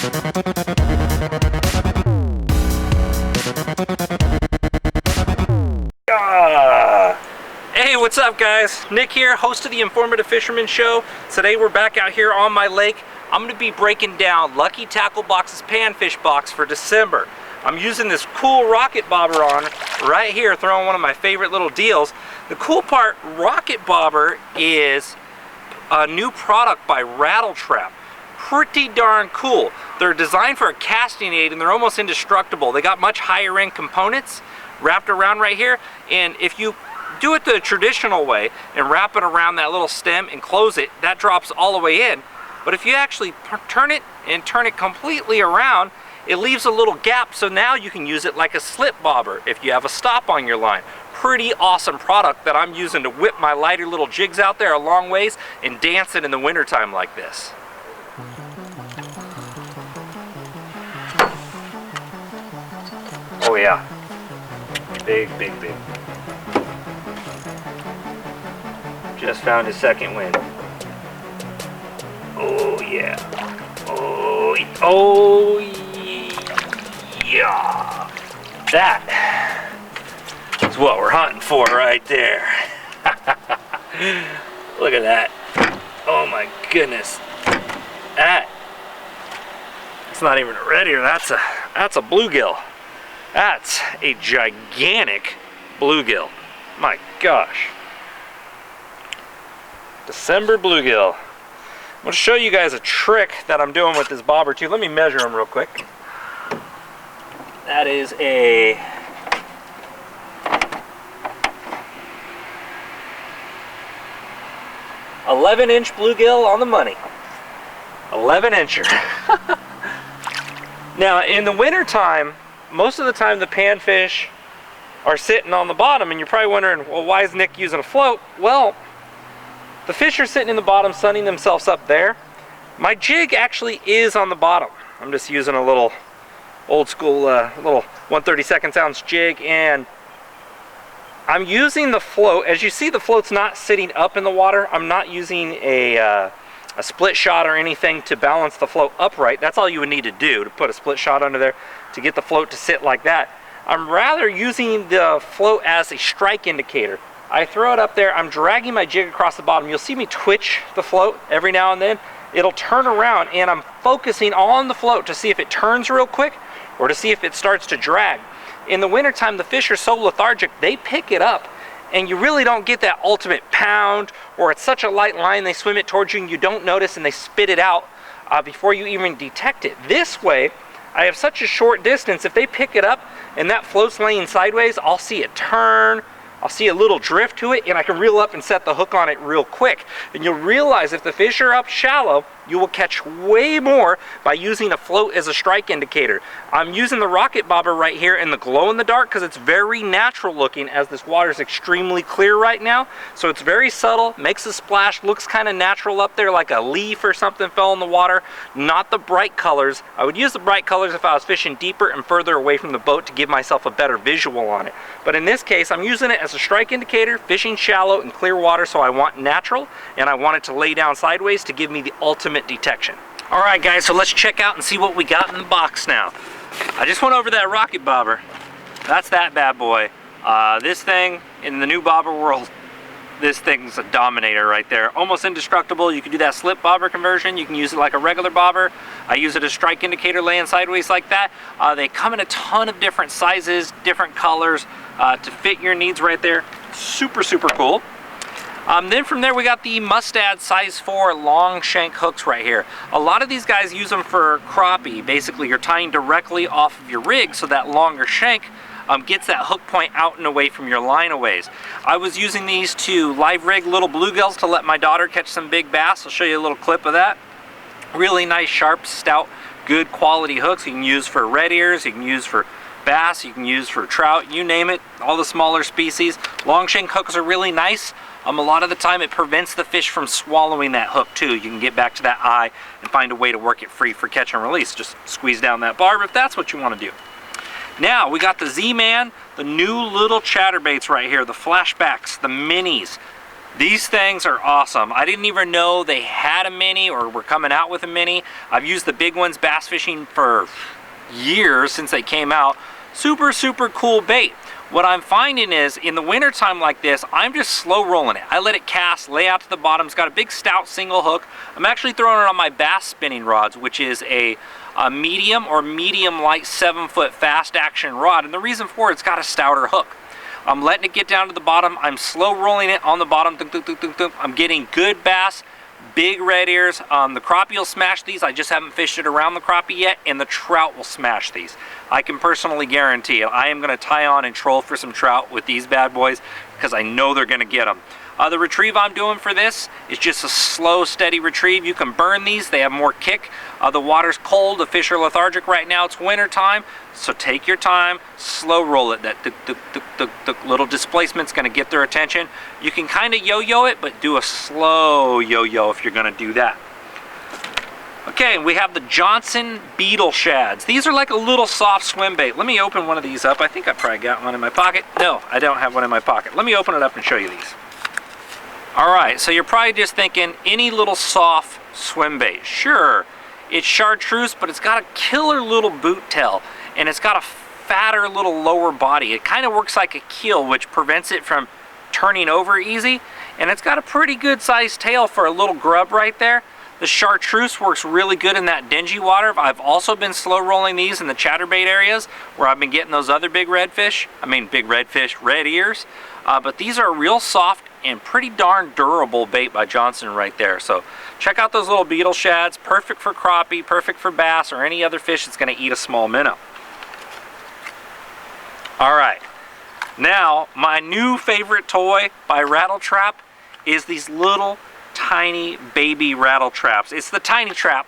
Hey, what's up guys? Nick here, host of the Informative Fisherman Show. Today we're back out here on my lake. I'm going to be breaking down Lucky Tackle Box's Panfish box for December. I'm using this cool rocket bobber on right here, throwing one of my favorite little deals. The cool part, rocket bobber is a new product by Rattle. Pretty darn cool. They're designed for a casting aid and they're almost indestructible. They got much higher end components wrapped around right here, and if you do it the traditional way and wrap it around that little stem and close it, that drops all the way in. But if you actually turn it completely around, it leaves a little gap, so now you can use it like a slip bobber if you have a stop on your line. Pretty awesome product that I'm using to whip my lighter little jigs out there a long ways and dance it in the wintertime like this. Oh yeah, big. Just found his second wind. Oh yeah. Oh yeah. That is what we're hunting for right there. Look at that. Oh my goodness. It's not even a red ear. That's a bluegill. That's a gigantic bluegill. My gosh. December bluegill. I'm going to show you guys a trick that I'm doing with this bobber too. Let me measure him real quick. That is a 11-inch bluegill on the money. 11-incher. Now in the winter time, most of the time the panfish are sitting on the bottom, and you're probably wondering, well, why is Nick using a float? Well, the fish are sitting in the bottom, sunning themselves up there. My jig actually is on the bottom. I'm just using a little old school, little 1/32 ounce jig, and I'm using the float. As you see, the float's not sitting up in the water. I'm not using a split shot or anything to balance the float upright. That's all you would need to do, to put a split shot under there to get the float to sit like that. I'm rather using the float as a strike indicator. I throw it up there, I'm dragging my jig across the bottom. You'll see me twitch the float every now and then. It'll turn around, and I'm focusing on the float to see if it turns real quick or to see if it starts to drag. In the wintertime, the fish are so lethargic, they pick it up, and you really don't get that ultimate pound, or it's such a light line, they swim it towards you and you don't notice, and they spit it out before you even detect it. This way, I have such a short distance, if they pick it up and that float's laying sideways, I'll see it turn, I'll see a little drift to it, and I can reel up and set the hook on it real quick. And you'll realize if the fish are up shallow, you will catch way more by using a float as a strike indicator. I'm using the rocket bobber right here in the glow in the dark because it's very natural looking, as this water is extremely clear right now. So it's very subtle, makes a splash, looks kind of natural up there like a leaf or something fell in the water. Not the bright colors. I would use the bright colors if I was fishing deeper and further away from the boat to give myself a better visual on it. But in this case, I'm using it as a strike indicator, fishing shallow and clear water, so I want natural, and I want it to lay down sideways to give me the ultimate detection. Alright guys, so let's check out and see what we got in the box now. I just went over that rocket bobber. That's that bad boy. This thing, in the new bobber world, this thing's a dominator right there. Almost indestructible. You can do that slip bobber conversion. You can use it like a regular bobber. I use it as strike indicator, laying sideways like that. They come in a ton of different sizes, different colors to fit your needs right there. Super cool. Then from there we got the Mustad size 4 long shank hooks right here. A lot of these guys use them for crappie. Basically you're tying directly off of your rig, so that longer shank gets that hook point out and away from your line a ways. I was using these to live rig little bluegills to let my daughter catch some big bass. I'll show you a little clip of that. Really nice, sharp, stout, good quality hooks. You can use for red ears, you can use for bass, you can use for trout, you name it, all the smaller species. Long shank hooks are really nice. A lot of the time it prevents the fish from swallowing that hook too. You can get back to that eye and find a way to work it free for catch and release. Just squeeze down that barb if that's what you want to do. Now we got the Z-Man, the new little chatterbaits right here, the flashbacks, the minis. These things are awesome. I didn't even know they had a mini or were coming out with a mini. I've used the big ones bass fishing for years since they came out. Super, super cool bait. What I'm finding is in the winter time like this, I'm just slow rolling it. I let it cast, lay out to the bottom. It's got a big stout single hook. I'm actually throwing it on my bass spinning rods, which is a medium or medium light 7-foot fast action rod. And the reason for it's got a stouter hook. I'm letting it get down to the bottom. I'm slow rolling it on the bottom. I'm getting good bass, big red ears. The crappie will smash these. I just haven't fished it around the crappie yet, and the trout will smash these. I can personally guarantee it. I am going to tie on and troll for some trout with these bad boys because I know they're going to get them. The retrieve I'm doing for this is just a slow, steady retrieve. You can burn these. They have more kick. The water's cold. The fish are lethargic right now. It's winter time, so take your time. Slow roll it. That the little displacement's going to get their attention. You can kind of yo-yo it, but do a slow yo-yo if you're going to do that. Okay, we have the Johnson Beetle shads. These are like a little soft swim bait. Let me open one of these up. I think I probably got one in my pocket. No, I don't have one in my pocket. Let me open it up and show you these. All right, so you're probably just thinking any little soft swim bait. Sure, it's chartreuse, but it's got a killer little boot tail, and it's got a fatter little lower body. It kind of works like a keel, which prevents it from turning over easy, and it's got a pretty good sized tail for a little grub right there. The chartreuse works really good in that dingy water. I've also been slow rolling these in the chatterbait areas where I've been getting those other big redfish. Red ears. But these are real soft and pretty darn durable bait by Johnson right there. So check out those little beetle shads. Perfect for crappie, perfect for bass, or any other fish that's going to eat a small minnow. All right. Now, my new favorite toy by Rattle Trap is these little tiny baby rattle traps. It's the tiny trap.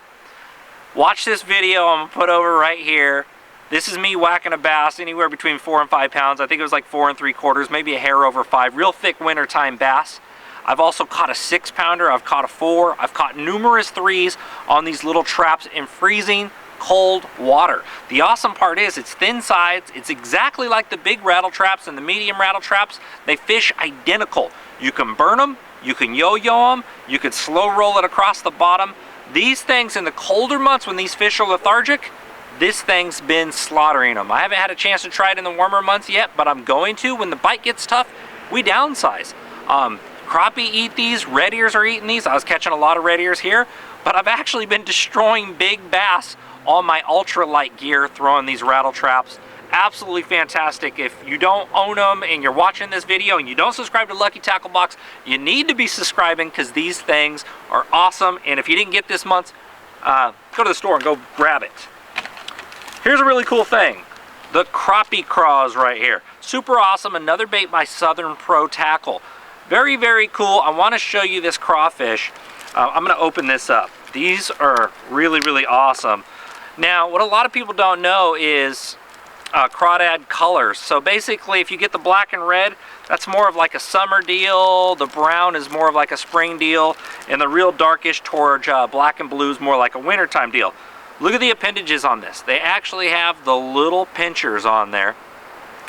Watch this video I'm gonna put over right here. This is me whacking a bass anywhere between 4 and 5 pounds. I think it was like 4 3/4, maybe a hair over 5. Real thick wintertime bass. I've also caught a 6-pounder. I've caught a 4. I've caught numerous 3s on these little traps in freezing cold water. The awesome part is it's thin sides. It's exactly like the big rattle traps and the medium rattle traps. They fish identical. You can burn them. You can yo-yo them, you can slow roll it across the bottom. These things in the colder months when these fish are lethargic, this thing's been slaughtering them. I haven't had a chance to try it in the warmer months yet, but I'm going to. When the bite gets tough, we downsize. Crappie eat these, red ears are eating these. I was catching a lot of red ears here, but I've actually been destroying big bass on my ultralight gear throwing these rattle traps. Absolutely fantastic. If you don't own them and you're watching this video and you don't subscribe to Lucky Tackle Box, you need to be subscribing because these things are awesome. And if you didn't get this month's, go to the store and go grab it. Here's a really cool thing. The crappie craws right here. Super awesome. Another bait by Southern Pro Tackle. Very, very cool. I want to show you this crawfish. I'm going to open this up. These are really, really awesome. Now, what a lot of people don't know is crawdad colors. So basically, if you get the black and red, that's more of like a summer deal. The brown is more of like a spring deal, and the real darkish towards black and blue is more like a wintertime deal. Look at the appendages on this. They actually have the little pinchers on there.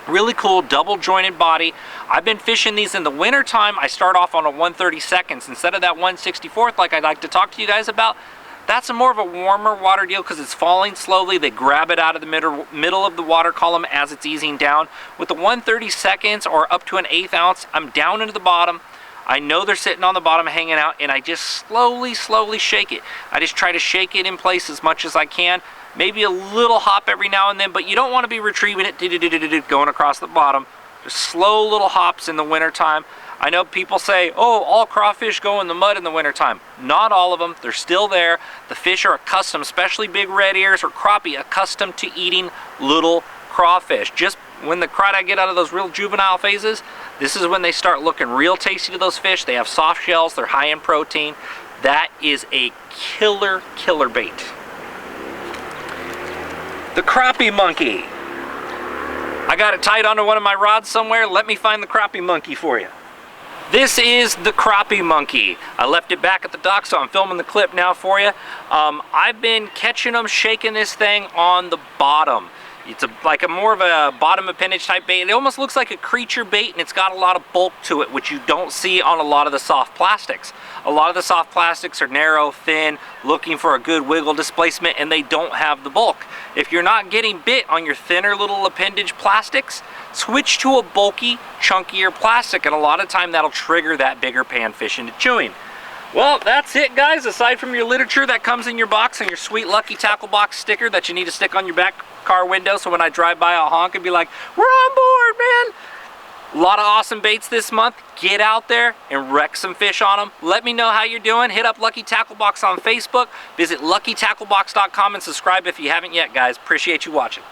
Really cool double jointed body. I've been fishing these in the wintertime. I start off on a 1/32 instead of that 1/64 like I'd like to talk to you guys about. That's more of a warmer water deal because it's falling slowly. They grab it out of the middle of the water column as it's easing down. With the 1/32 or up to an 1/8 ounce, I'm down into the bottom. I know they're sitting on the bottom hanging out, and I just slowly shake it. I just try to shake it in place as much as I can. Maybe a little hop every now and then, but you don't want to be retrieving it going across the bottom. Just slow little hops in the wintertime. I know people say, oh, all crawfish go in the mud in the wintertime. Not all of them. They're still there. The fish are accustomed, especially big red ears or crappie, accustomed to eating little crawfish. Just when the crawdad get out of those real juvenile phases, this is when they start looking real tasty to those fish. They have soft shells. They're high in protein. That is a killer bait. The Crappie Monkey. I got it tied onto one of my rods somewhere. Let me find the Crappie Monkey for you. This is the Crappie Monkey. I left it back at the dock, so I'm filming the clip now for you. I've been catching them, shaking this thing on the bottom. It's like a more of a bottom appendage type bait. It almost looks like a creature bait, and it's got a lot of bulk to it, which you don't see on a lot of the soft plastics. A lot of the soft plastics are narrow, thin, looking for a good wiggle displacement, and they don't have the bulk. If you're not getting bit on your thinner little appendage plastics, switch to a bulky, chunkier plastic, and a lot of time that'll trigger that bigger panfish into chewing. Well, that's it, guys. Aside from your literature that comes in your box and your sweet Lucky Tackle Box sticker that you need to stick on your back car window, so when I drive by I'll honk and be like, we're on board, man. A lot of awesome baits this month. Get out there and wreck some fish on them. Let me know how you're doing. Hit up Lucky Tackle Box on Facebook. Visit luckytacklebox.com and subscribe if you haven't yet, guys. Appreciate you watching.